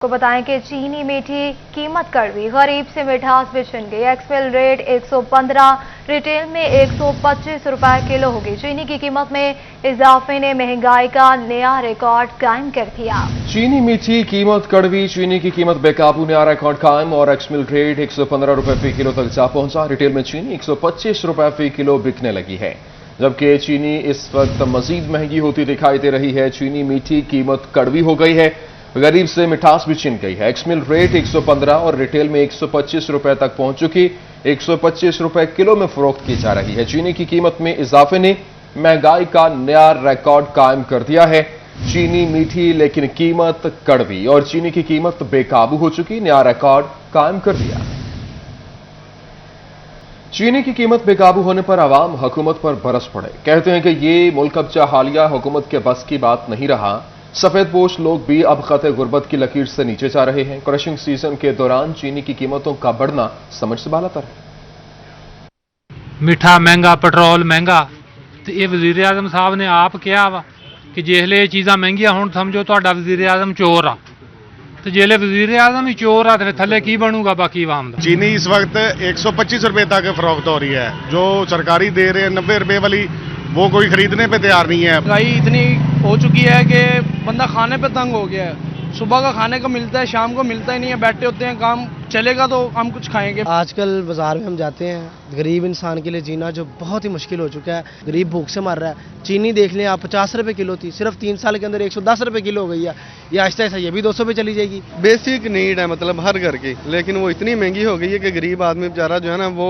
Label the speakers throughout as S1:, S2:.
S1: को बताएं कि चीनी मीठी कीमत कड़वी, गरीब से मिठास भी छिन गई। एक्सपेल रेट 115, रिटेल में 125 रुपए किलो होगी। चीनी की कीमत में इजाफे ने महंगाई का नया रिकॉर्ड कायम कर दिया।
S2: चीनी मीठी कीमत कड़वी, चीनी की कीमत बेकाबू, नया रिकॉर्ड कायम और एक्सपेल रेट 115 रुपए फी किलो तक जा पहुंचा। रिटेल में चीनी 125 रुपए फी किलो बिकने लगी है, जबकि चीनी इस वक्त मजीद महंगी होती दिखाई दे रही है। चीनी मीठी कीमत कड़वी हो गई है, गरीब से मिठास भी छिन गई है। एक्समिल रेट 115 और रिटेल में 125 रुपए तक पहुंच चुकी। 125 रुपए किलो में फरोख्त की जा रही है। चीनी की कीमत में इजाफे ने महंगाई का नया रिकॉर्ड कायम कर दिया है। चीनी मीठी लेकिन कीमत कड़वी और चीनी की कीमत बेकाबू हो चुकी, नया रिकॉर्ड कायम कर दिया। चीनी की कीमत बेकाबू होने पर आवाम हुकूमत पर बरस पड़े, कहते हैं कि ये मुल्क अब हालिया हुकूमत के बस की बात नहीं रहा। सफेद पोश लोग भी अब खते गुर्बत की लकीर से नीचे जा रहे हैं। क्रशिंग सीजन के दौरान चीनी की कीमतों का बढ़ना समझ से बालातर है।
S3: मिठा महंगा, पेट्रोल महंगा, तो ये वजीर आजम साहब ने आप कहा वा कि जिसले चीज़ां महंगियां होण समझो तुहाडा वजीर आजम चोर आ, तो जिसले वजीर आजम ही चोर आ तो थले की बनूगा बाकी आवाम दा।
S4: चीनी इस वक्त 125 रुपए तक फरोख्त हो रही है, जो सरकारी दे रहे हैं 90 रुपए वाली, वो कोई खरीदने पे तैयार नहीं है।
S5: महंगाई इतनी हो चुकी है कि बंदा खाने पे तंग हो गया है। सुबह का खाने को मिलता है, शाम को मिलता ही नहीं है। बैठे होते हैं, काम चलेगा तो हम कुछ खाएंगे।
S6: आजकल बाजार में हम जाते हैं, गरीब इंसान के लिए जीना जो बहुत ही मुश्किल हो चुका है। गरीब भूख से मर रहा है। चीनी देख लें आप, 50 रुपए किलो थी, सिर्फ 3 साल के अंदर 110 रुपए किलो हो गई है। ये आहिस्ता आहिस्ता ये भी 200 पे चली जाएगी।
S7: बेसिक नीड है मतलब हर घर की, लेकिन वो इतनी महंगी हो गई है कि गरीब आदमी बेचारा जो है ना वो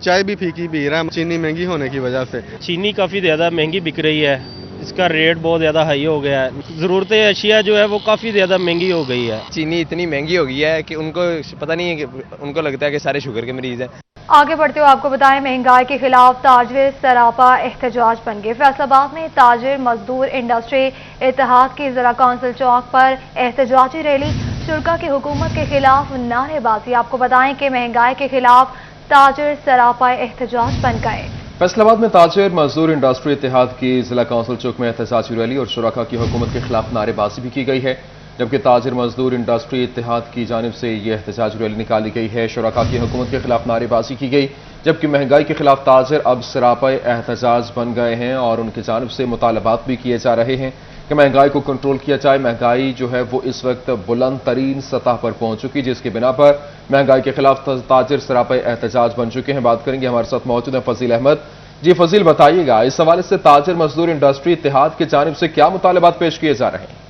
S7: चाय भी फीकी पी रहा है चीनी महंगी होने की वजह से।
S8: चीनी काफ़ी ज़्यादा महंगी बिक रही है, इसका रेट बहुत ज़्यादा हाई हो गया है। ज़रूरत अशिया जो है वो काफ़ी ज़्यादा महंगी हो गई है।
S9: चीनी इतनी महंगी हो गई है कि उनको पता नहीं है कि उनको लगता है कि सारे शुगर के मरीज हैं।
S1: आगे बढ़ते हुए आपको बताएं, महंगाई के खिलाफ ताजिर सरापा एहतजाज बन गए। फैसलाबाद में ताजिर मजदूर इंडस्ट्री इत्तेहाद की जिला कौंसिल चौक पर एहतजाजी रैली, शुरा की हुकूमत के खिलाफ नारेबाजी। आपको बताएं कि महंगाई के खिलाफ ताजिर सरापा एहतजाज बन गए।
S2: फैसलाबाद में ताजिर मजदूर इंडस्ट्री इत्तेहाद की जिला कौंसिल चौक में एहतजाजी रैली और शुरा की हुकूमत के खिलाफ नारेबाजी भी की गई है, जबकि ताजिर मजदूर इंडस्ट्री इत्तेहाद की जानिब से यह एहतजाजी रैली निकाली गई है। शुरा की हुकूमत के खिलाफ नारेबाजी की गई, जबकि महंगाई के खिलाफ ताजिर अब सरापा एहतजाज बन गए हैं और उनकी जानिब से मुतालबात भी किए जा रहे हैं कि महंगाई को कंट्रोल किया जाए। महंगाई जो है वो इस वक्त बुलंद तरीन सतह पर पहुंच चुकी, जिसके बिना पर महंगाई के खिलाफ ताजिर सरापा एहतजाज बन चुके हैं। बात करेंगे, हमारे साथ मौजूद है फजील अहमद। जी फजील, बताइएगा इस हवाले से ताजिर मजदूर इंडस्ट्री इत्तेहाद की जानिब से क्या मुतालबात पेश किए जा रहे हैं?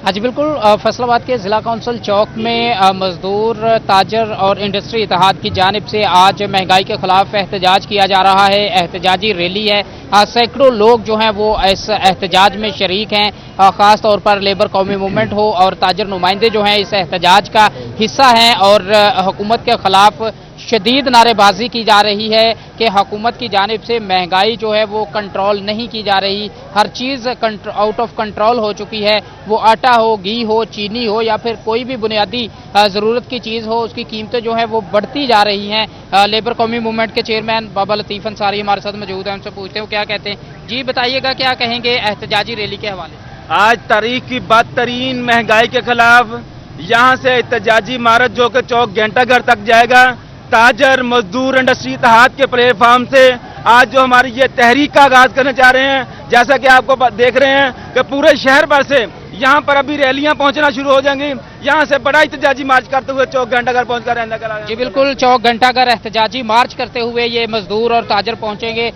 S10: हाँ जी बिल्कुल, फैसलाबाद के जिला कौंसिल चौक में मजदूर ताजर और इंडस्ट्री इत्तेहाद की जानिब से आज महंगाई के खिलाफ एहतजाज किया जा रहा है। एहतजाजी रैली है, सैकड़ों लोग जो हैं वो इस एहतजाज में शरीक हैं। ख़ास तौर पर लेबर कौमी मूवमेंट हो और ताजर नुमाइंदे जो हैं इस एहतजाज का हिस्सा हैं और हुकूमत के खिलाफ शदीद नारेबाजी की जा रही है कि हुकूमत की जानिब से महंगाई जो है वो कंट्रोल नहीं की जा रही। हर चीज़ आउट ऑफ कंट्रोल हो चुकी है। वो आटा हो, घी हो, चीनी हो या फिर कोई भी बुनियादी ज़रूरत की चीज़ हो, उसकी कीमतें जो है वो बढ़ती जा रही हैं। लेबर कौमी मूवमेंट के चेयरमैन बाबा लतीफ़ अंसारी हमारे साथ मौजूद हैं, उनसे पूछते हैं वो क्या कहते हैं। जी बताइएगा, क्या कहेंगे एहतजाजी रैली के हवाले से?
S8: आज तारीख की बदतरीन महंगाई के खिलाफ यहाँ से एहतजाजी मार्च जो कि चौक घंटाघर तक जाएगा, ताजर मजदूर इंडस्ट्री इत्तेहाद के प्लेटफार्म से आज जो हमारी ये तहरीक का आगाज करने जा रहे हैं। जैसा कि आपको देख रहे हैं कि पूरे शहर भर से यहाँ पर अभी रैलियां पहुंचना शुरू हो जाएंगी। यहाँ से बड़ा एहतजाजी मार्च करते हुए चौक घंटाघर पहुंचकर
S10: जी बिल्कुल, चौक घंटाघर एहतजाजी मार्च करते हुए ये मजदूर और ताजर पहुंचेंगे।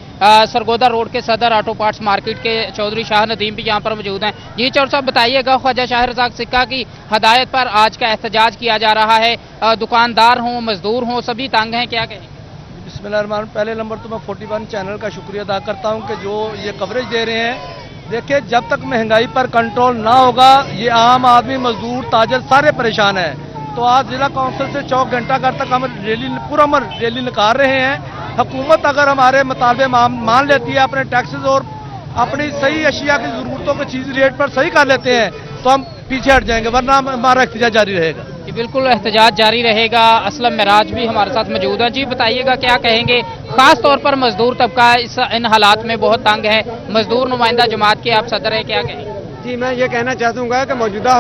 S10: सरगोदा रोड के सदर ऑटो पार्ट्स मार्केट के चौधरी शाह नदीम भी यहाँ पर मौजूद हैं। जी चौधरी साहब बताइएगा, ख्वाजा शाह रज़ाक सिक्का की हदायत पर आज का एहतजाज किया जा रहा है। दुकानदार हों, मजदूर हों, सभी तंग हैं, क्या कहेंगे?
S5: बिस्मिल्लाह, पहले नंबर तो मैं 41 चैनल का शुक्रिया अदा करता हूँ कि जो ये कवरेज दे रहे हैं। देखिए, जब तक महंगाई पर कंट्रोल ना होगा ये आम आदमी, मजदूर, ताजर सारे परेशान हैं। तो आज जिला काउंसिल से चौक घंटाघर तक हम रैली निकाल रहे हैं। हुकूमत अगर हमारे मुतालबे मान लेती है, अपने टैक्सेस और अपनी सही अशिया की जरूरतों के चीज रेट पर सही कर लेते हैं, तो हम पीछे हट जाएंगे, वरना हमारा एहतजाज जारी रहेगा।
S10: जी बिल्कुल, एहतजाज जारी रहेगा। असलम महराज भी हमारे साथ मौजूद है। जी बताइएगा, क्या कहेंगे? खास तौर पर मजदूर तबका इन हालात में बहुत तंग है। मजदूर नुमाइंदा जमात के आप सदर है, क्या कहेंगे?
S11: جی میں یہ کہنا چاہوں گا کہ موجودہ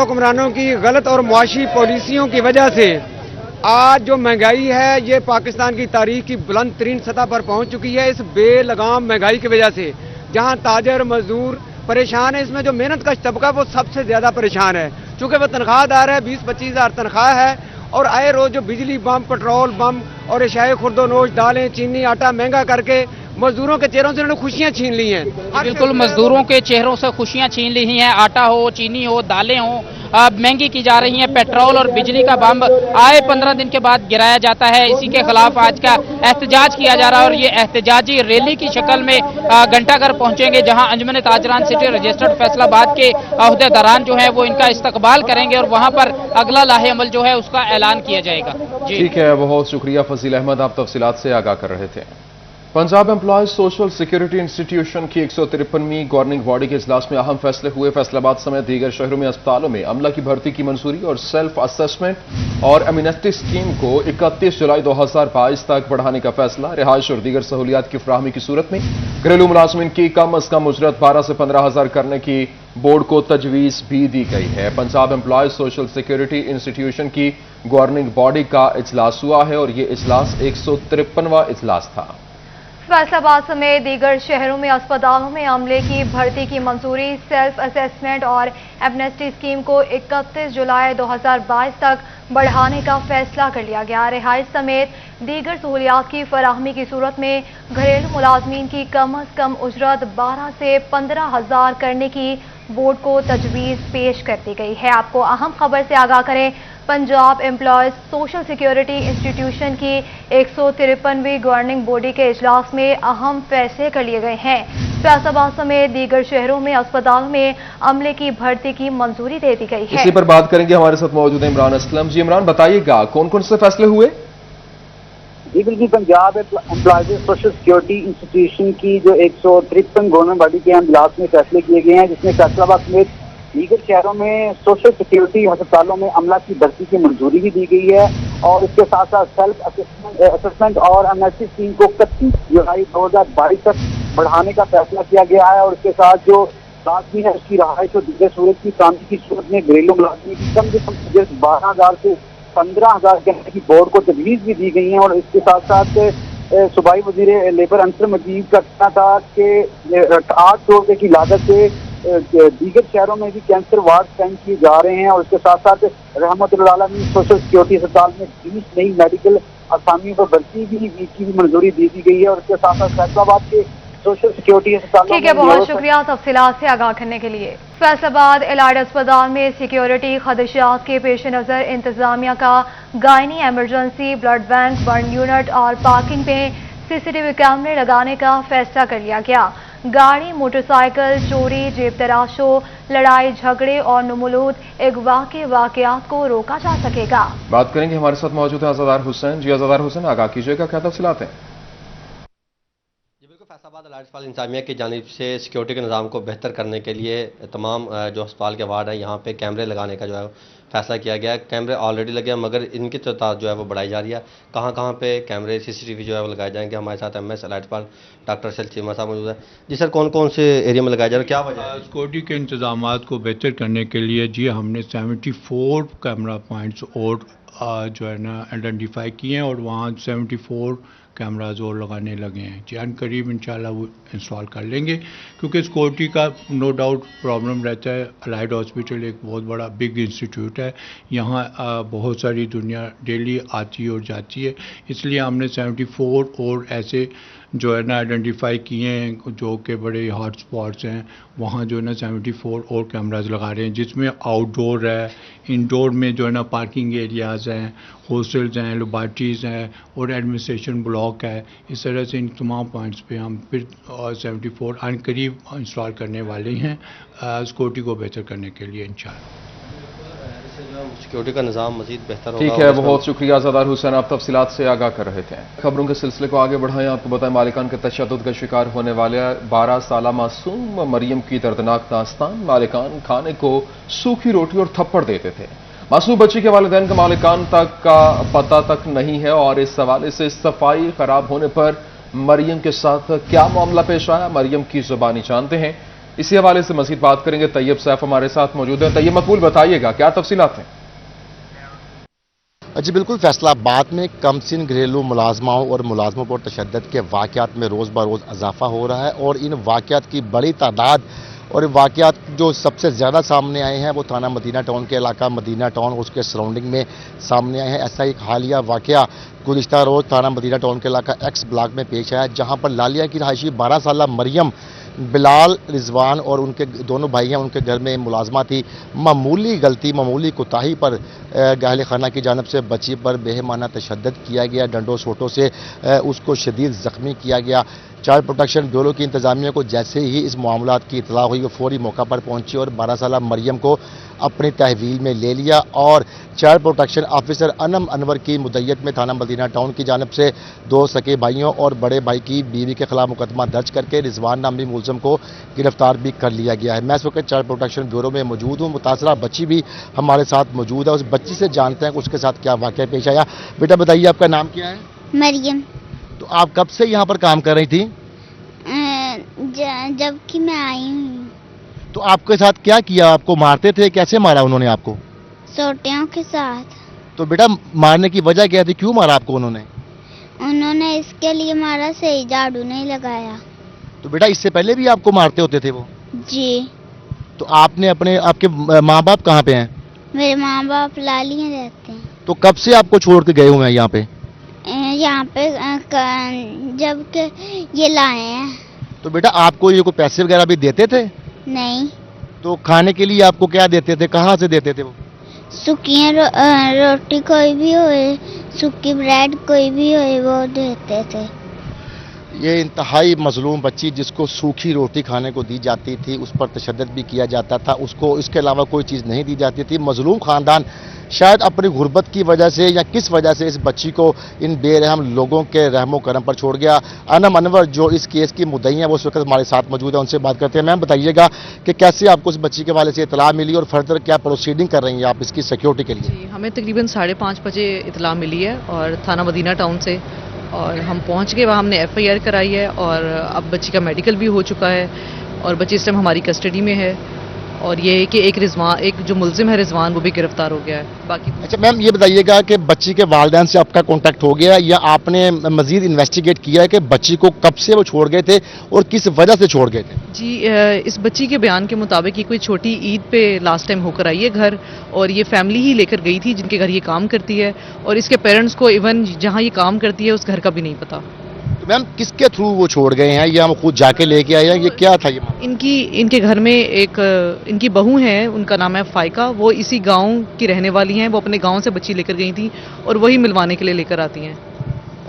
S11: حکمرانوں کی غلط اور معاشی پالیسیوں کی وجہ سے آج جو مہنگائی ہے یہ پاکستان کی تاریخ کی بلند ترین سطح پر پہنچ چکی ہے. اس بے لگام مہنگائی کی وجہ سے جہاں تاجر مزدور پریشان ہے، اس میں جو محنت کش طبقہ وہ سب سے زیادہ پریشان ہے، چونکہ وہ تنخواہ دار ہے، 20-25 ہزار تنخواہ ہے، اور آئے روز جو بجلی بم، پٹرول بم اور اشیاء خرد و نوش، دالیں، چینی، آٹا مہنگا کر کے مزدوروں کے چہروں سے انہوں نے خوشیاں چھین لی ہیں.
S10: بالکل مزدوروں کے چہروں سے خوشیاں چھین لی ہیں. آٹا ہو، چینی ہو، دالیں ہوں مہنگی کی جا رہی ہیں. پیٹرول اور بجلی کا بم آئے 15 دن کے بعد گرایا جاتا ہے. اسی کے خلاف آج کا احتجاج کیا جا رہا ہے، اور یہ احتجاجی ریلی کی شکل میں گھنٹہ گھر پہنچیں گے، جہاں انجمن تاجران سٹی رجسٹرڈ فیصل آباد کے عہدیداران جو ہیں وہ ان کا استقبال کریں گے، اور وہاں پر اگلا لاہے عمل جو ہے اس کا اعلان کیا جائے گا.
S2: ٹھیک ہے، بہت شکریہ فضیل احمد، آپ تفصیلات سے آگاہ کر رہے تھے. Punjab employees social security institution کی 153ویں گورننگ باڈی کے اجلاس میں اہم فیصلے ہوئے. فیصل آباد سمیت دیگر شہروں میں اسپتالوں میں عملہ کی بھرتی کی منظوری اور سیلف اسسمنٹ اور امینٹی اسکیم کو 31 جولائی 2022 تک بڑھانے کا فیصلہ. رہائش اور دیگر سہولیات کی فراہمی کی صورت میں گھریلو ملازمین کی کم از کم اجرت 12 سے 15 ہزار کرنے کی بورڈ کو تجویز بھی دی گئی ہے. Punjab employees social security institution کی گورننگ باڈی کا اجلاس ہوا ہے، اور یہ اجلاس 153واں اجلاس تھا.
S1: فیصل آباد سمیت دیگر شہروں میں اسپتالوں میں عملے کی بھرتی کی منظوری، سیلف اسسمنٹ اور ایمنسٹی اسکیم کو 31 جولائی 2022 تک بڑھانے کا فیصلہ کر لیا گیا. رہائش سمیت دیگر سہولیات کی فراہمی کی صورت میں گھریلو ملازمین کی کم از کم اجرت 12 سے 15 ہزار کرنے کی بورڈ کو تجویز پیش کر دی گئی ہے. آپ کو اہم خبر سے آگاہ کریں، Punjab employees social security institution کی 153ویں گورننگ باڈی کے اجلاس میں اہم فیصلے کر لیے گئے ہیں. فیصل آباد سمیت دیگر شہروں میں اسپتالوں میں عملے کی بھرتی کی منظوری دے دی گئی ہے.
S2: اسی پر بات کریں گے، ہمارے ساتھ موجود ہیں عمران اسلم. جی عمران، بتائیے گا کون کون سے فیصلے ہوئے؟
S12: جی بالکل، Punjab employees social security institution کی جو 153 گورنمنٹ باڈی کے اجلاس میں فیصلے کیے گئے ہیں، جس میں فیصل آباد سمیت دیگر شہروں میں سوشل سیکورٹی ہسپتالوں میں عملہ کی بھرتی کی منظوری بھی دی گئی ہے، اور اس کے ساتھ ساتھ سیلف اسسمنٹ اور امینٹی اسکیم کو 31 جولائی 2022 تک بڑھانے کا فیصلہ کیا گیا ہے. اور اس کے ساتھ جو لازمی ہے اس کی رہائش اور دیگر سہولت کی تعمیر کی صورت میں گھریلو ملازمین کی کم سے کم اجرت 12,000 سے 15,000 کرنے کی بورڈ کو تجویز بھی دی گئی ہیں. اور اس کے ساتھ ساتھ صوبائی وزیر لیبر انصر مجید کا کہنا تھا کہ 8 کروڑ روپے کی لاگت سے دیگر شہروں میں بھی کینسر وارڈ قائم کیے جا رہے ہیں. اور اس کے ساتھ ساتھ رحمت اللہ علیہ سوشل سیکورٹی اسپتال میں 20 نئی میڈیکل اسامیوں پر بھرتی کی بھی منظوری دی گئی ہے. اور اس کے ساتھ ساتھ فیصل آباد کے سوشل سیکورٹی اسپتال.
S1: ٹھیک ہے، بہت شکریہ تفصیلات سے آگاہ کرنے کے لیے. فیصل آباد الائڈ اسپتال میں سیکیورٹی خدشات کے پیش نظر انتظامیہ کا gynae emergency blood bank burn unit اور پارکنگ میں CCTV کیمرے لگانے کا فیصلہ کر لیا گیا. گاڑی، موٹر سائیکل چوری، جیب تراشوں، لڑائی جھگڑے اور نمولود اغوا کے واقعات کو روکا جا سکے گا.
S2: بات کریں گے، ہمارے ساتھ موجود ہیں عزادار حسین. جی عزادار حسین، آگاہ کیجیے گا، کیا تفصیلات ہیں؟
S13: فیصل آباد الائڈ اسپتال انتظامیہ کی جانب سے سیکیورٹی کے نظام کو بہتر کرنے کے لیے تمام جو اسپتال کے وارڈ ہیں یہاں پہ کیمرے لگانے کا جو ہے فیصلہ کیا گیا ہے. کیمرے آلریڈی لگے ہیں، مگر ان کی تعداد جو ہے وہ بڑھائی جا رہی ہے. کہاں کہاں پہ کیمرے CCTV جو ہے وہ لگائے جائیں گے؟ ہمارے ساتھ MS الائڈ اسپتال ڈاکٹر سیل چیمہ صاحب موجود ہے. جی سر، کون کون سے ایریا میں لگائے جا رہے ہیں، کیا وجہ ہے؟
S14: سیکورٹی کے انتظامات کو بہتر کرنے کے لیے جی ہم نے 74 کیمرہ پوائنٹس اور جو ہے نا آئیڈینٹیفائی کیے ہیں، اور وہاں 74 کیمراز اور لگانے لگے ہیں. جی ان قریب انشاءاللہ وہ انسٹال کر لیں گے، کیونکہ سیکورٹی کا نو ڈاؤٹ پرابلم رہتا ہے. الائڈ ہاسپٹل ایک بہت بڑا بگ انسٹیٹیوٹ ہے، یہاں بہت ساری دنیا ڈیلی آتی اور جاتی ہے، اس لیے ہم نے 74 اور ایسے جو ہے نا آئیڈینٹیفائی کیے ہیں جو کہ بڑے ہاٹ سپاٹس ہیں. وہاں جو ہے نا 74 اور کیمراز لگا رہے ہیں، جس میں آؤٹ ڈور ہے، انڈور میں جو ہے نا پارکنگ ایریاز ہیں، ہاسٹلز ہیں، لیبارٹریز ہیں اور ایڈمنسٹریشن بلاک ہے. اس طرح سے ان تمام پوائنٹس پہ ہم پھر 74 ان قریب انسٹال کرنے والے ہیں سیکورٹی کو بہتر کرنے کے لیے انشاءاللہ.
S13: سیکورٹی کا نظام مزید بہتر ہوگا.
S2: ٹھیک ہے، بہت شکریہ عزادار حسین، آپ تفصیلات سے آگاہ کر رہے تھے. خبروں کے سلسلے کو آگے بڑھائیں. آپ کو بتائیں، مالکان کے تشدد کا شکار ہونے والے 12 سالہ معصوم مریم کی دردناک داستان. مالکان کھانے کو سوکھی روٹی اور تھپڑ دیتے تھے. معصوم بچی کے والدین کا مالکان تک کا پتہ تک نہیں ہے، اور اس حوالے سے صفائی خراب ہونے پر مریم کے ساتھ کیا معاملہ پیش آیا، مریم کی زبانی جانتے ہیں۔ اسی حوالے سے مزید بات کریں گے۔ طیب سیف ہمارے ساتھ موجود ہیں۔ طیب مقبول بتائیے گا کیا تفصیلات ہیں؟
S15: جی بالکل، فیصلہ آباد میں کم سن گھریلو ملازماؤں اور ملازموں پر تشدد کے واقعات میں روز بروز اضافہ ہو رہا ہے، اور ان واقعات کی بڑی تعداد اور واقعات جو سب سے زیادہ سامنے آئے ہیں وہ تھانہ مدینہ ٹاؤن کے علاقہ مدینہ ٹاؤن اس کے سراؤنڈنگ میں سامنے آئے ہیں۔ ایسا ایک حالیہ واقعہ گزشتہ روز تھانہ مدینہ ٹاؤن کے علاقہ ایکس بلاک میں پیش آیا، جہاں پر لالیہ کی رہائشی 12 سالہ مریم بلال رضوان اور ان کے دونوں بھائی ہیں، ان کے گھر میں ملازمہ تھی۔ معمولی غلطی، معمولی کوتاہی پر اہل خانہ کی جانب سے بچی پر بہیمانہ تشدد کیا گیا، ڈنڈوں سوٹوں سے اس کو شدید زخمی کیا گیا۔ چائلڈ پروٹیکشن بیورو کی انتظامیہ کو جیسے ہی اس معاملات کی اطلاع ہوئی وہ فوری موقع پر پہنچی اور 12 سالہ مریم کو اپنی تحویل میں لے لیا، اور چائلڈ پروٹیکشن آفیسر انم انور کی مدعیت میں تھانہ مدینہ ٹاؤن کی جانب سے 2 سکے بھائیوں اور بڑے بھائی کی بیوی کے خلاف مقدمہ درج کر کے رضوان نامی ملزم کو گرفتار بھی کر لیا گیا ہے۔ میں اس وقت چائلڈ پروٹیکشن بیورو میں موجود ہوں، متاثرہ بچی بھی ہمارے ساتھ موجود ہے۔ اس بچی سے جانتے ہیں کہ اس کے ساتھ کیا واقعہ پیش آیا۔ بیٹا بتائیے آپ کا نام کیا ہے؟
S16: مریم۔
S15: تو آپ کب سے یہاں پر کام کر رہی تھی؟
S16: جب کہ میں آئی ہوں۔
S15: تو آپ کے ساتھ کیا کیا؟ آپ کو مارتے تھے؟ کیسے مارا انہوں نے آپ کو؟
S16: سوٹیوں کے ساتھ۔
S15: تو بیٹا مارنے کی وجہ کیا تھی؟ کیوں مارا آپ کو انہوں نے؟
S16: انہوں نے اس کے لیے مارا صحیح جھاڑو نہیں لگایا۔
S15: تو بیٹا اس سے پہلے بھی آپ کو مارتے ہوتے تھے وہ؟
S16: جی۔
S15: تو آپ کے ماں باپ کہاں پہ ہیں؟
S16: میرے ماں باپ لالی میں رہتے ہیں۔
S15: تو کب سے آپ کو چھوڑ کے گئے ہوئے ہیں یہاں پہ؟
S16: یہاں پہ جب کہ یہ لائے ہیں۔
S15: تو بیٹا آپ کو یہ کوئی پیسے وغیرہ بھی دیتے تھے؟
S16: نہیں۔
S15: تو کھانے کے لیے آپ کو کیا دیتے تھے؟ کہاں سے دیتے تھے وہ؟
S16: سکیاں روٹی کوئی بھی ہوئے، سکی بریڈ کوئی بھی ہوئے وہ دیتے تھے۔
S15: یہ انتہائی مظلوم بچی جس کو سوکھی روٹی کھانے کو دی جاتی تھی، اس پر تشدد بھی کیا جاتا تھا، اس کو اس کے علاوہ کوئی چیز نہیں دی جاتی تھی۔ مظلوم خاندان شاید اپنی غربت کی وجہ سے یا کس وجہ سے اس بچی کو ان بے رحم لوگوں کے رحم و کرم پر چھوڑ گیا۔ انم انور جو اس کیس کی مدعی ہیں وہ اس وقت ہمارے ساتھ موجود ہیں، ان سے بات کرتے ہیں۔ میم بتائیے گا کہ کیسے آپ کو اس بچی کے حوالے سے اطلاع ملی اور فردر کیا پروسیڈنگ کر رہی ہیں آپ اس کی سیکیورٹی کے لیے؟
S17: جی ہمیں تقریباً 5:30 بجے اطلاع ملی ہے اور تھانہ مدینہ ٹاؤن سے، اور ہم پہنچ گئے وہاں، ہم نے FIR کرائی ہے اور اب بچی کا میڈیکل بھی ہو چکا ہے اور بچی اس ٹائم ہماری کسٹڈی میں ہے، اور یہ ہے کہ ایک جو ملزم ہے رضوان وہ بھی گرفتار ہو گیا ہے۔ باقی
S15: اچھا میم یہ بتائیے گا کہ بچی کے والدین سے آپ کا کانٹیکٹ ہو گیا یا آپ نے مزید انویسٹیگیٹ کیا ہے کہ بچی کو کب سے وہ چھوڑ گئے تھے اور کس وجہ سے چھوڑ گئے تھے؟
S17: جی اس بچی کے بیان کے مطابق یہ کوئی چھوٹی عید پہ لاسٹ ٹائم ہو کر آئی ہے گھر، اور یہ فیملی ہی لے کر گئی تھی جن کے گھر یہ کام کرتی ہے، اور اس کے پیرنٹس کو ایون جہاں یہ کام کرتی ہے اس گھر کا بھی نہیں پتا۔
S15: میم کس کے تھرو وہ چھوڑ گئے ہیں یا ہم خود جا کے لے کے آئے ہیں؟ یہ کیا تھا یہ؟
S17: ان کے گھر میں ایک ان کی بہو ہیں، ان کا نام ہے فائقہ، وہ اسی گاؤں کی رہنے والی ہیں، وہ اپنے گاؤں سے بچی لے کر گئی تھیں اور وہی ملوانے کے لیے لے کر آتی ہیں۔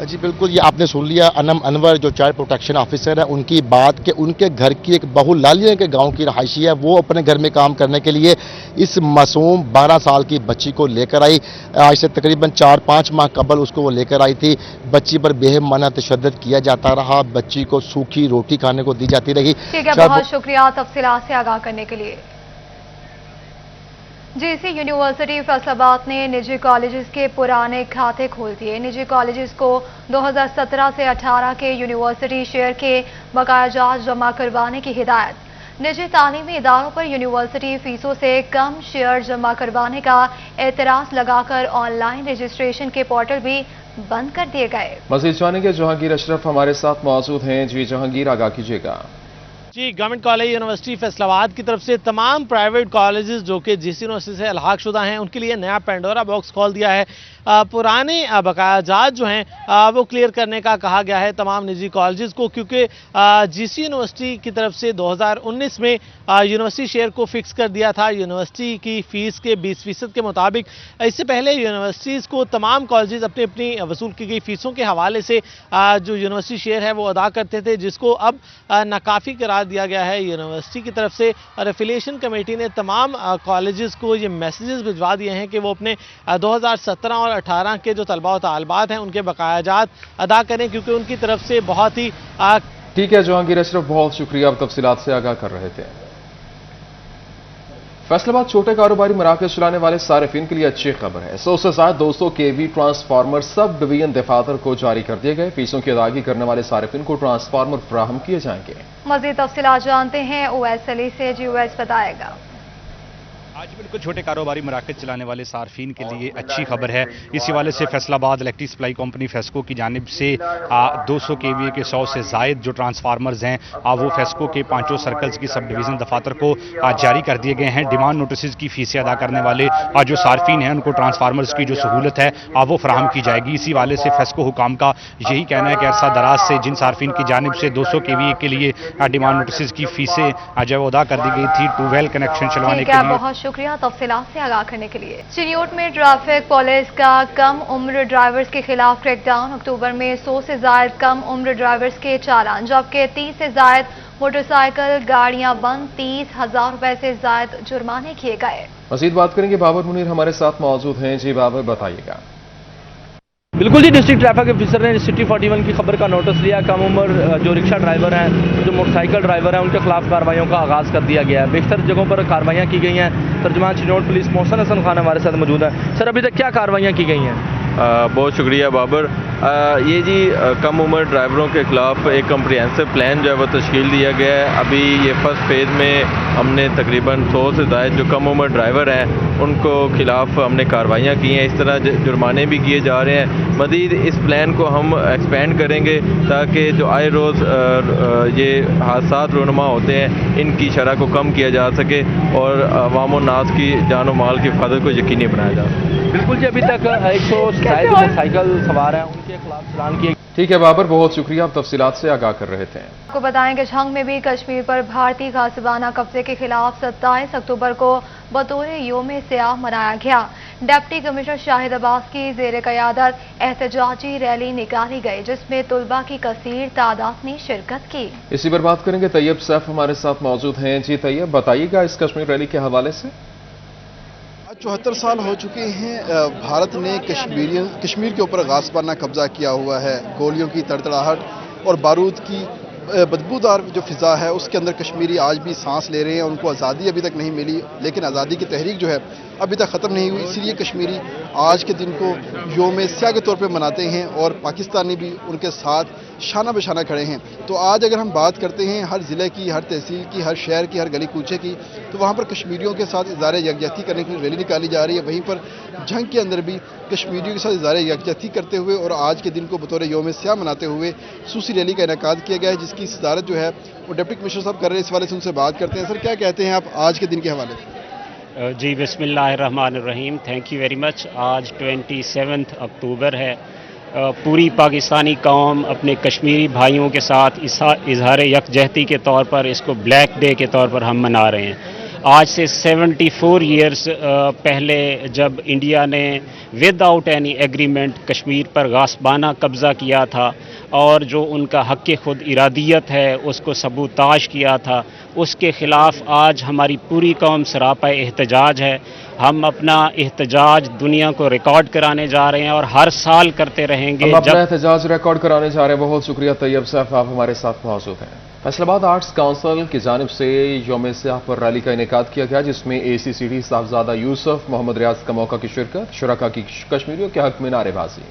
S15: جی بالکل، یہ آپ نے سن لیا انم انور جو چائلڈ پروٹیکشن آفیسر ہے ان کی بات کہ ان کے گھر کی ایک بہو لالیہ کے گاؤں کی رہائشی ہے، وہ اپنے گھر میں کام کرنے کے لیے اس معصوم 12 سال کی بچی کو لے کر آئی۔ آج سے تقریباً 4-5 ماہ قبل اس کو وہ لے کر آئی تھی۔ بچی پر بہیمانہ تشدد کیا جاتا رہا، بچی کو سوکھی روٹی کھانے کو دی جاتی رہی۔
S1: ٹھیک ہے، بہت شکریہ تفصیلات سے آگاہ کرنے کے لیے۔ JC یونیورسٹی فیصل آباد نے نجی کالجز کے پرانے کھاتے کھول دیے۔ نجی کالجز کو 2017 سے 18 کے یونیورسٹی شیئر کے بقایا جات جمع کروانے کی ہدایت۔ نجی تعلیمی اداروں پر یونیورسٹی فیسوں سے کم شیئر جمع کروانے کا اعتراض لگا کر آن لائن رجسٹریشن کے پورٹل بھی بند کر دیے گئے۔
S2: مزید جانیں گے، جہانگیر اشرف ہمارے ساتھ موجود ہیں۔ جی جہانگیر، آگاہ کیجیے گا۔
S18: جی گورنمنٹ کالج یونیورسٹی فیصل آباد کی طرف سے تمام پرائیویٹ کالجز جو کہ JC یونیورسٹی سے الحاق شدہ ہیں ان کے لیے نیا پینڈورا باکس کھول دیا ہے۔ پرانے بقایا جات جو ہیں وہ کلیئر کرنے کا کہا گیا ہے تمام نجی کالجز کو، کیونکہ JC یونیورسٹی کی طرف سے 2019 میں یونیورسٹی شیئر کو فکس کر دیا تھا یونیورسٹی کی فیس کے 20% کے مطابق۔ اس سے پہلے یونیورسٹیز کو تمام کالجز اپنی وصول کی گئی فیسوں کے حوالے سے جو یونیورسٹی شیئر ہے وہ ادا کرتے تھے، جس کو اب ناکافی قرار دیا گیا ہے یونیورسٹی کی طرف سے، اور ایفیلیشن کمیٹی نے تمام کالجز کو یہ میسیجز بھجوا دیے ہیں کہ وہ اپنے 2017 اور 18 کے جو طلباء و طالبات ہیں ان کے بقایا جات ادا کریں، کیونکہ ان کی طرف سے بہت ہی
S2: ٹھیک ہے جہانگیر اشرف، بہت شکریہ، آپ تفصیلات سے آگاہ کر رہے تھے۔ फैसलाबाद छोटे कारोबारी मराकज चलाने वाले सारिफिन के लिए अच्छी खबर है। 100 से ज्यादा 200 केवी ट्रांसफार्मर सब डिवीजन दफातर को जारी कर दिए गए। फीसों की अदायगी करने वाले सारिफिन को ट्रांसफार्मर फराहम किए जाएंगे।
S1: मजीद तफसीलात जानते हैं ओवैस अली से। जी ओवैस बताएगा।
S19: आज बिल्कुल छोटे कारोबारी मराकज चलाने वाले सार्फिन के लिए अच्छी खबर है। इस हवाले से Faisalabad electric supply company FESCO की जानिब से 200 केवीए के 100 से जायद जो ट्रांसफार्मर्स हैं वो फेस्को के 5 सर्कल्स की सब डिवीज़न दफातर को जारी कर दिए गए हैं। डिमांड नोटिस की फीसें अदा करने वाले जो सार्फिन हैं उनको ट्रांसफार्मर्स की जो सहूलत है वो फराहम की जाएगी। इसी हवाले से फेस्को हुकाम का यही कहना है कि अरसा दराज से जिन सार्फिन की जानिब से 200 केवीए के लिए डिमांड नोटिस की फीसें जो अदा कर दी गई थी ट्यूबवेल कनेक्शन चलवाने के लिए।
S1: बहुत शुक्रिया तफसीलात से आगाह करने के लिए। चिन्योट में ट्रैफिक पुलिस का कम उम्र ड्राइवर्स के खिलाफ क्रैकडाउन। अक्टूबर में 100 से ज्यादा कम उम्र ड्राइवर्स के चालान, जबकि 30 से ज्यादा मोटरसाइकिल गाड़ियां बंद, 30,000 रुपए से ज्यादा जुर्माने किए गए।
S2: मजीद बात करेंगे, बाबर मुनीर हमारे साथ मौजूद हैं। जी बाबर बताइएगा।
S20: बिल्कुल जी, डिस्ट्रिक्ट ट्रैफिक ऑफिसर ने सिटी 41 की खबर का नोटिस लिया। कम उम्र जो रिक्शा ड्राइवर हैं, जो मोटरसाइकिल ड्राइवर हैं, उनके खिलाफ कार्रवाइयों का आगाज़ कर दिया गया है। बेशतर जगहों पर कार्रवाइयाँ की गई हैं। तर्जुमान चिन्योट पुलिस मोहसन हसन खान हमारे साथ मौजूद है। सर, अभी तक क्या कार्रवाइयाँ की गई हैं?
S21: बहुत शुक्रिया बाबर। ये जी कम उम्र ड्राइवरों के खिलाफ एक कम्प्रिहेंसिव प्लान जो है वो तश्कील दिया गया है। अभी ये फर्स्ट फेज़ में हमने तकरीबन 100 से ज़ायद जो कम उम्र ड्राइवर हैं उनको खिलाफ हमने कार्रवाइयाँ की हैं। इस तरह जुर्माने भी किए जा रहे हैं। मज़ीद इस प्लान को हम एक्सपेंड करेंगे ताकि जो आए रोज़ ये हादसात रूनुमा होते हैं इनकी शरह को कम किया जा सके और अवाम और नास की जान और माल की हिफाजत को यकीनी बनाया जा सके।
S20: बिल्कुल जी, अभी तक 100 से ज़ायद मोटरसाइकिल सवार हैं, उनके खिलाफ चालान किए।
S2: ठीक है बाबर, बहुत शुक्रिया। आप तफसीलात से आगाह कर रहे थे।
S1: आपको बताएं कि झंग में भी कश्मीर पर भारतीय गासिबाना कब्जे के खिलाफ 27 अक्टूबर को बतौर योम सियाह मनाया गया। डिप्टी कमिश्नर शाहिद अब्बास की ज़ेर क़यादत एहतजाजी रैली निकाली गई, जिसमें तुलबा की कसीर तादाद ने शिरकत की।
S2: इसी पर बात करेंगे। तैयब सैफ हमारे साथ मौजूद हैं। जी तैयब बताइएगा इस कश्मीर रैली के हवाले से।
S22: 74 साल हो चुके हैं भारत ने कश्मीर के ऊपर गासिबाना कब्जा किया हुआ है। गोलियों की तड़तड़ाहट और बारूद की बदबूदार जो फिज़ा है उसके अंदर कश्मीरी आज भी सांस ले रहे हैं। उनको आज़ादी अभी तक नहीं मिली, लेकिन आज़ादी की तहरीक जो है अभी तक ख़त्म नहीं हुई। इसलिए कश्मीरी आज के दिन को योम स्याह के तौर पे मनाते हैं और पाकिस्तानी भी उनके साथ शाना बशाना खड़े हैं। तो आज अगर हम बात करते हैं हर ज़िले की, हर तहसील की, हर शहर की, हर गली कूचे की, तो वहाँ पर कश्मीरियों के साथ इज़हार यकजहती करने की रैली निकाली जा रही है। वहीं पर झंग के अंदर भी कश्मीरियों के साथ इज़हार यकजहती करते हुए और आज के दिन को बतौर योम स्याह मनाते हुए सूसी रैली का इनेकाद किया गया है, जिसकी सदारत जो है वो डिप्टी कमिश्नर साहब कर रहे हैं। इस वाले से उनसे बात करते हैं। सर, क्या कहते हैं आप आज के दिन के हवाले से?
S23: जी बिस्मिल्लाहिर्रहमानिर्रहीम, थैंक यू वेरी मच। आज 27 अक्टूबर है। पूरी पाकिस्तानी कौम अपने कश्मीरी भाइयों के साथ इजहार यकजहती के तौर पर इसको ब्लैक डे के तौर पर हम मना रहे हैं। आज से 74 ईयर्स पहले जब इंडिया ने विदाउट एनी एग्रीमेंट कश्मीर पर गासबाना कब्ज़ा किया था और जो उनका हक़ खुद इरादियत है उसको सबूताश किया था, उसके ख़िलाफ़ आज हमारी पूरी कौम सरापा एहतजाज है। हम अपना एहतजाज दुनिया को रिकॉर्ड कराने जा रहे हैं और हर साल करते रहेंगे।
S2: हम अपना एहतजाज रिकॉर्ड कराने जा रहे हैं। बहुत शुक्रिया तैयब सैफ, आप हमारे साथ मौजूद हैं। फैसलाबाद आर्ट्स काउंसिल की जानिब से योम सियाह पर रैली का इनेकाद किया गया, जिसमें ACCD साहबजादा यूसुफ मोहम्मद रियाज का मौका की शिरकत, शुरका की कश्मीरियों के हक में नारेबाजी।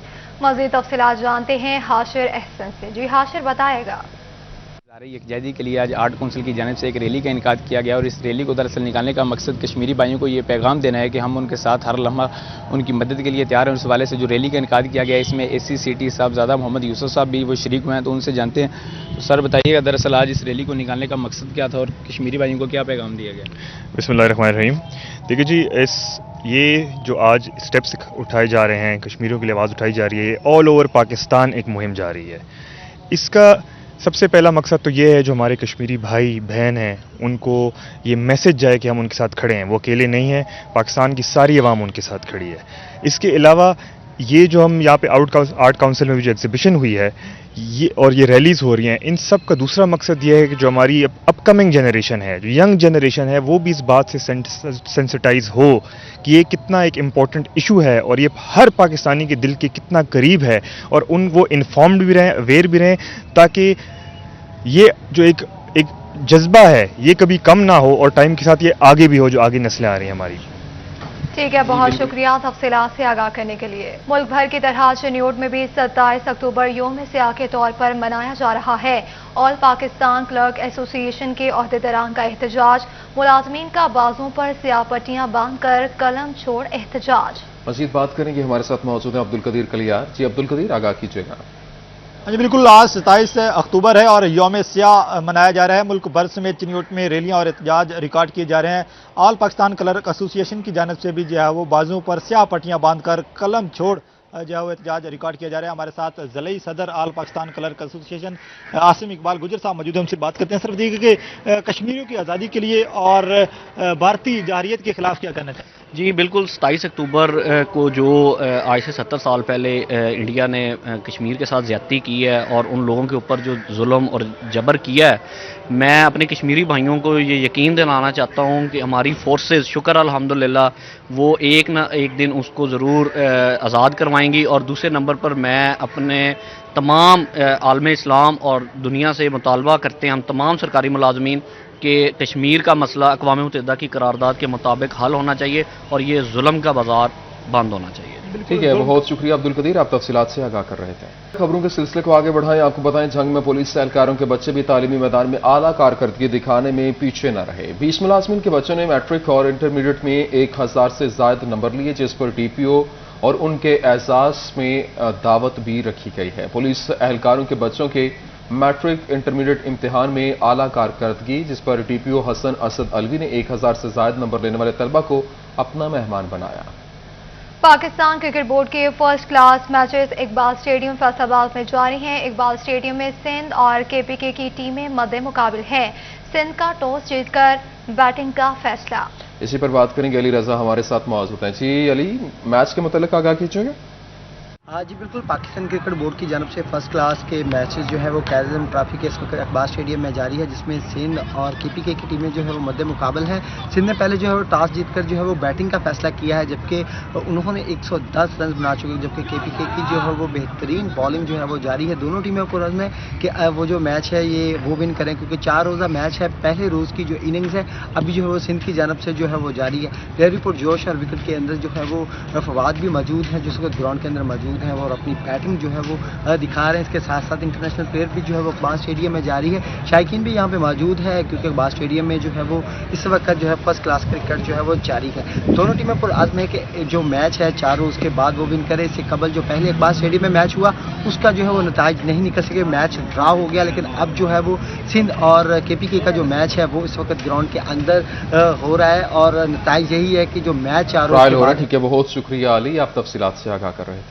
S1: मज़ीद तफसीलात जानते हैं हाशिर अहसन से। जी हाशिर बताएगा।
S24: यकजहती के लिए आज आर्ट काउंसिल की जानिब से एक रैली का इनेकाद किया गया और इस रैली को दरअसल निकालने का मकसद कश्मीरी भाइयों को ये पैगाम देना है कि हम उनके साथ हर लम्हा उनकी मदद के लिए तैयार हैं। उस हवाले से जो रैली का इनेकाद किया गया इसमें ACCD साहबजादा मोहम्मद यूसुफ साहब भी वो शरीक हुए हैं, तो उनसे जानते हैं। तो सर बताइएगा दरअसल आज इस रैली को निकालने का मकसद क्या था और कश्मीरी भाइयों को क्या पैगाम दिया गया?
S25: बिस्मिल्लाहिर्रहमानिर्रहीम। देखिए जी, ये जो आज स्टेप्स उठाए जा रहे हैं, कश्मीरियों के लिए आवाज़ उठाई जा रही है, ऑल ओवर पाकिस्तान एक मुहिम जारी है। इसका सबसे पहला मकसद तो ये है जो हमारे कश्मीरी भाई बहन हैं उनको ये मैसेज जाए कि हम उनके साथ खड़े हैं, वो अकेले नहीं हैं, पाकिस्तान की सारी अवाम उनके साथ खड़ी है। इसके अलावा ये जो हम यहाँ पे आर्ट काउंसिल में भी जो एग्जीबिशन हुई है ये रैलीज़ हो रही हैं, इन सब का दूसरा मकसद ये है कि जो हमारी अपकमिंग जनरेशन है, जो यंग जनरेशन है, वो भी इस बात से सेंसिटाइज हो कि ये कितना एक इम्पॉर्टेंट इशू है और ये हर पाकिस्तानी के दिल के कितना करीब है और वो इन्फॉर्म्ड भी रहें, अवेयर भी रहें, ताकि ये जो एक जज्बा है ये कभी कम ना हो और टाइम के साथ ये आगे भी हो, जो आगे नस्लें आ रही हैं हमारी।
S1: ठीक है, बहुत शुक्रिया तफसीलात से आगाह करने के लिए। मुल्क भर की तरह चनियोट में भी 27 अक्टूबर यौम सियाह के तौर पर मनाया जा रहा है। ऑल पाकिस्तान क्लर्क एसोसिएशन के अहदेदारान का एहतजाज, मुलाजमीन का बाजुओं पर स्याह पट्टियां बांधकर कलम छोड़ एहतजाज।
S2: मजीद बात करेंगे, हमारे साथ मौजूद हैं अब्दुल कदीर कलियार। जी अब्दुल कदीर, आगाह कीजिएगा।
S3: हाँ जी बिल्कुल, आज 27 अक्टूबर है और यौम स्याह मनाया जा रहा है। मुल्क भर समेत चिनियोट में रैलियां और एहतजाज रिकॉर्ड किए जा रहे हैं। ऑल पाकिस्तान क्लर्क एसोसिएशन की जानिब से भी जो है वो बाजुओं पर स्याह पट्टियां बांधकर कलम छोड़ जो है वो एहतजाज रिकॉर्ड किया जा रहा है। हमारे साथ ज़िले सदर all Pakistan clerk association Asim Iqbal गुजर साहब मौजूद हैं, उनसे बात करते हैं। सिर्फ देखिए कि कश्मीरियों की आज़ादी के लिए और भारतीय जारियत के खिलाफ क्या करना चाहिए?
S4: जी बिल्कुल, 27 अक्टूबर को जो आज से 70 साल पहले इंडिया ने कश्मीर के साथ ज़्यादती की है और उन लोगों के ऊपर जो जुल्म और जबर किया है, मैं अपने कश्मीरी भाइयों को ये यकीन दिलाना चाहता हूँ कि हमारी फोर्सेस शुक्र अल्हम्दुलिल्लाह वो एक ना एक दिन उसको ज़रूर आज़ाद करवाएंगी। और दूसरे नंबर पर मैं अपने तमाम आलम इस्लाम और दुनिया से मुतालबा करते हैं, हम तमाम सरकारी मुलाजमीन कि कश्मीर का मसला अक़वाम मुत्तहिदा की करारदाद के मुताबिक हल होना चाहिए और ये जुल्म का बाजार बंद होना चाहिए।
S2: ठीक है, बहुत शुक्रिया अब्दुल कदीर, आप तफसीलात से आगाह कर रहे थे। खबरों के सिलसिले को आगे बढ़ाएं। आपको बताएं, जंग में पुलिस एहलकारों के बच्चे भी तालीमी मैदान में आला कारकर्दगी दिखाने में पीछे न रहे। 20 मुलाजमीन के बच्चों ने मैट्रिक और इंटरमीडिएट में 1000 से ज्यादा नंबर लिए, जिस पर डीपीओ और उनके एजाज में दावत भी रखी गई है। पुलिस एहलकारों के बच्चों के मैट्रिक इंटरमीडिएट इम्तिहान में आला कारकर्दगी, जिस पर डीपीओ हसन असद अलवी ने 1000 से ज्यादा नंबर लेने वाले तलबा को अपना मेहमान बनाया।
S1: पाकिस्तान क्रिकेट बोर्ड के first class matches Iqbal stadium Faisalabad में जारी हैं। इकबाल स्टेडियम में सिंध और केपीके की टीमें मद्दे मुकाबिल हैं। सिंध का टॉस जीतकर बैटिंग का फैसला।
S2: इसी पर बात करेंगे, अली रजा हमारे साथ मौजूद हैं। जी अली, मैच के मुतालिक आगाह कीजिएगा।
S6: हाँ जी बिल्कुल, पाकिस्तान क्रिकेट बोर्ड की जानब से फर्स्ट क्लास के मैचेस जो है वो कैज़म ट्रॉफी के इस वक्त इकबाल स्टेडियम में जारी है, जिसमें सिंध और केपीके की टीमें जो है वो मद्दे मुकाबल हैं। सिंध ने पहले जो है वो टॉस जीतकर जो है वो बैटिंग का फैसला किया है, जबकि उन्होंने 110 रन बना चुके हैं, जबकि केपीके की जो है वो बेहतरीन बॉलिंग जो है वो जारी है। दोनों टीमों को रन है कि वो जो मैच है ये वो विन करें, क्योंकि 4 रोज़ा मैच है। पहले रोज़ की जो इनिंग्स है अभी जो है वो सिंध की जानब से जो है वो जारी है। प्लेयर रिपोर्ट जोश और विकेट के अंदर जो है वो फवाद भी मौजूद हैं, जो ग्राउंड के अंदर मौजूद हैं और अपनी बैटिंग जो है वो दिखा रहे हैं। इसके साथ साथ इंटरनेशनल प्लेयर भी जो है वो इकबाल स्टेडियम में जारी है। शायकीन भी यहाँ पे मौजूद है, क्योंकि इकबाल स्टेडियम में जो है वो इस वक्त जो है फर्स्ट क्लास क्रिकेट जो है वो जारी है। दोनों टीमें पर आज़म है कि जो मैच है 4 रोज़ के बाद वो विन करे। इससे कबल जो पहले इकबाल स्टेडियम में मैच हुआ उसका जो है वो नताइज नहीं निकल सके, मैच ड्रा हो गया। लेकिन अब जो है वो सिंध और केपीके का जो मैच है वो इस वक्त ग्राउंड के अंदर हो रहा है और नताइज यही है कि जो मैच 4 रोज़ के बाद।
S2: ठीक है, बहुत शुक्रिया अली, आप तफसीलात से आगाह कर रहे थे।